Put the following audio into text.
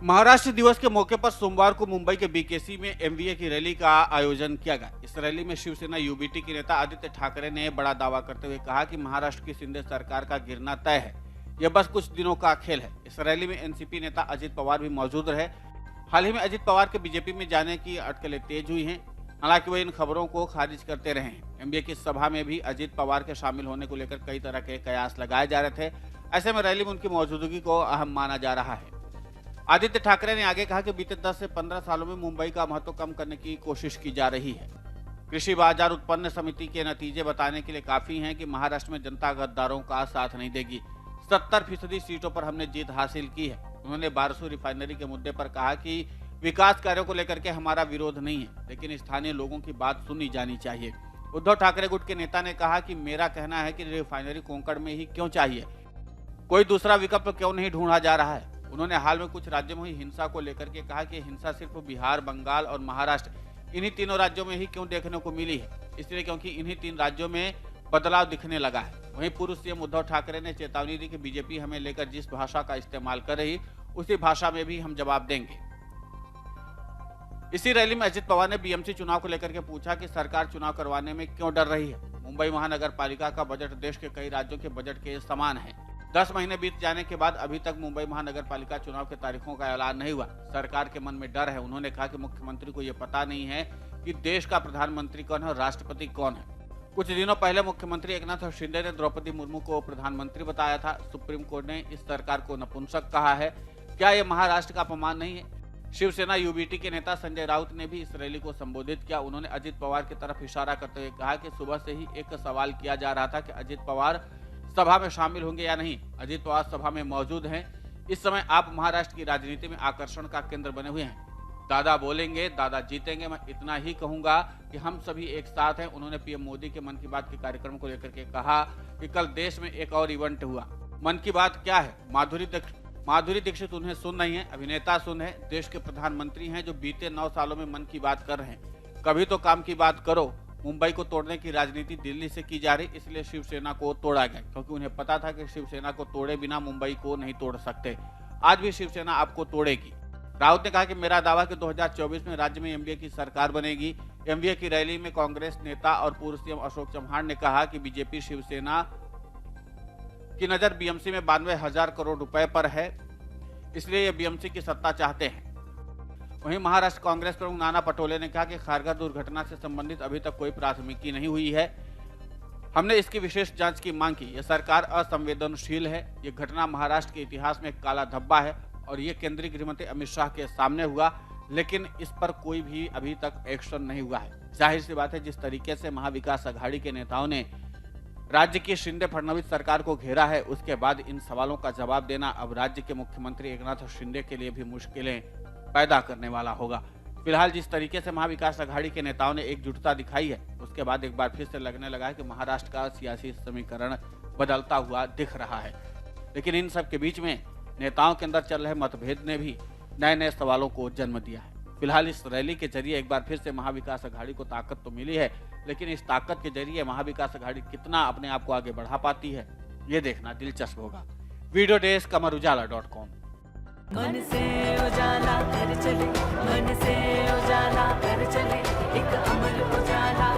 महाराष्ट्र दिवस के मौके पर सोमवार को मुंबई के बीकेसी में एमवीए की रैली का आयोजन किया गया। इस रैली में शिवसेना यूबीटी के नेता आदित्य ठाकरे ने बड़ा दावा करते हुए कहा कि महाराष्ट्र की शिंदे सरकार का गिरना तय है, यह बस कुछ दिनों का खेल है। इस रैली में एनसीपी नेता अजित पवार भी मौजूद रहे। हाल ही में अजित पवार के बीजेपी में जाने की अटकलें तेज हुई हैं, हालांकि वे इन खबरों को खारिज करते रहे हैं। एमवीए की सभा में भी अजित पवार के शामिल होने को लेकर कई तरह के कयास लगाए जा रहे थे। ऐसे में रैली में उनकी मौजूदगी को अहम माना जा रहा है। आदित्य ठाकरे ने आगे कहा कि बीते 10 से 15 सालों में मुंबई का महत्व कम करने की कोशिश की जा रही है। कृषि बाजार उत्पन्न समिति के नतीजे बताने के लिए काफी हैं कि महाराष्ट्र में जनता गद्दारों का साथ नहीं देगी। 70% सीटों पर हमने जीत हासिल की है। उन्होंने बारसू रिफाइनरी के मुद्दे पर कहा कि विकास कार्यों को लेकर के हमारा विरोध नहीं है, लेकिन स्थानीय लोगों की बात सुनी जानी चाहिए। उद्धव ठाकरे गुट के नेता ने कहा कि मेरा कहना है कि रिफाइनरी कोंकण में ही क्यों चाहिए, कोई दूसरा विकल्प क्यों नहीं ढूंढा जा रहा है। उन्होंने हाल में कुछ राज्यों में हुई हिंसा को लेकर के कहा कि हिंसा सिर्फ बिहार, बंगाल और महाराष्ट्र, इन्हीं तीनों राज्यों में ही क्यों देखने को मिली है, इसलिए क्योंकि इन्हीं 3 राज्यों में बदलाव दिखने लगा है। वहीं पूर्व सीएम उद्धव ठाकरे ने चेतावनी दी कि बीजेपी हमें लेकर जिस भाषा का इस्तेमाल कर रही, उसी भाषा में भी हम जवाब देंगे। इसी रैली में अजित पवार ने बीएमसी चुनाव को लेकर के पूछा कि सरकार चुनाव करवाने में क्यों डर रही है। मुंबई महानगर पालिका का बजट देश के कई राज्यों के बजट के समान है। 10 महीने बीत जाने के बाद अभी तक मुंबई महानगर पालिका चुनाव के तारीखों का ऐलान नहीं हुआ। सरकार के मन में डर है। उन्होंने कहा कि मुख्यमंत्री को यह पता नहीं है कि देश का प्रधानमंत्री कौन है और राष्ट्रपति कौन है। कुछ दिनों पहले मुख्यमंत्री एकनाथ शिंदे ने द्रौपदी मुर्मू को प्रधानमंत्री बताया था। सुप्रीम कोर्ट ने इस सरकार को नपुंसक कहा है। क्या यह महाराष्ट्र का अपमान नहीं है? शिवसेना यूबीटी के नेता संजय राउत ने भी इस रैली को संबोधित किया। उन्होंने अजित पवार की तरफ इशारा करते हुए कहा कि सुबह से ही एक सवाल किया जा रहा था कि अजित पवार सभा में शामिल होंगे या नहीं। अजित पवार सभा में मौजूद हैं। इस समय आप महाराष्ट्र की राजनीति में आकर्षण का केंद्र बने हुए हैं। दादा बोलेंगे, दादा जीतेंगे। मैं इतना ही कहूंगा कि हम सभी एक साथ हैं। उन्होंने पीएम मोदी के मन की बात के कार्यक्रम को लेकर के कहा कि कल देश में एक और इवेंट हुआ। मन की बात क्या है? माधुरी दीक्षित उन्हें सुन रही हैं, अभिनेता सुन है, देश के प्रधानमंत्री हैं जो बीते 9 सालों में मन की बात कर रहे हैं। कभी तो काम की बात करो। मुंबई को तोड़ने की राजनीति दिल्ली से की जा रही, इसलिए शिवसेना को तोड़ा गया, क्योंकि उन्हें पता था कि शिवसेना को तोड़े बिना मुंबई को नहीं तोड़ सकते। आज भी शिवसेना आपको तोड़ेगी। राउत ने कहा कि मेरा दावा कि 2024 में राज्य में एमवीए की सरकार बनेगी। एमवीए की रैली में कांग्रेस नेता और पूर्व सीएम अशोक चव्हाण ने कहा कि बीजेपी शिवसेना की नजर बीएमसी में 92,000 करोड़ रुपए पर है, इसलिए ये बीएमसी की सत्ता चाहते हैं। वहीं महाराष्ट्र कांग्रेस प्रमुख नाना पटोले ने कहा कि खारघर दुर्घटना से संबंधित अभी तक कोई प्राथमिकी नहीं हुई है। हमने इसकी विशेष जांच की मांग की। यह सरकार असंवेदनशील है। यह घटना महाराष्ट्र के इतिहास में एक काला धब्बा है और ये केंद्रीय गृहमंत्री अमित शाह के सामने हुआ, लेकिन इस पर कोई भी अभी तक एक्शन नहीं हुआ है। जाहिर सी बात है, जिस तरीके से महाविकास अघाड़ी के नेताओं ने राज्य की शिंदे फडणवीस सरकार को घेरा है, उसके बाद इन सवालों का जवाब देना अब राज्य के मुख्यमंत्री एकनाथ शिंदे के लिए भी मुश्किलें पैदा करने वाला होगा। फिलहाल जिस तरीके से महाविकास अघाड़ी के नेताओं ने एकजुटता दिखाई है, उसके बाद एक बार फिर से लगने लगा है कि महाराष्ट्र का सियासी समीकरण बदलता हुआ दिख रहा है। लेकिन इन सब के बीच में नेताओं के अंदर चल रहे मतभेद ने भी नए नए सवालों को जन्म दिया है। फिलहाल इस रैली के जरिए एक बार फिर से महाविकास अघाड़ी को ताकत तो मिली है, लेकिन इस ताकत के जरिए महाविकास अघाड़ी कितना अपने आप को आगे बढ़ा पाती है, ये देखना दिलचस्प होगा। वीडियो डेस्क अमरउजाला.com। मन से उजाला कर चले, मन से उजाला कर चले, एक अमर उजाला।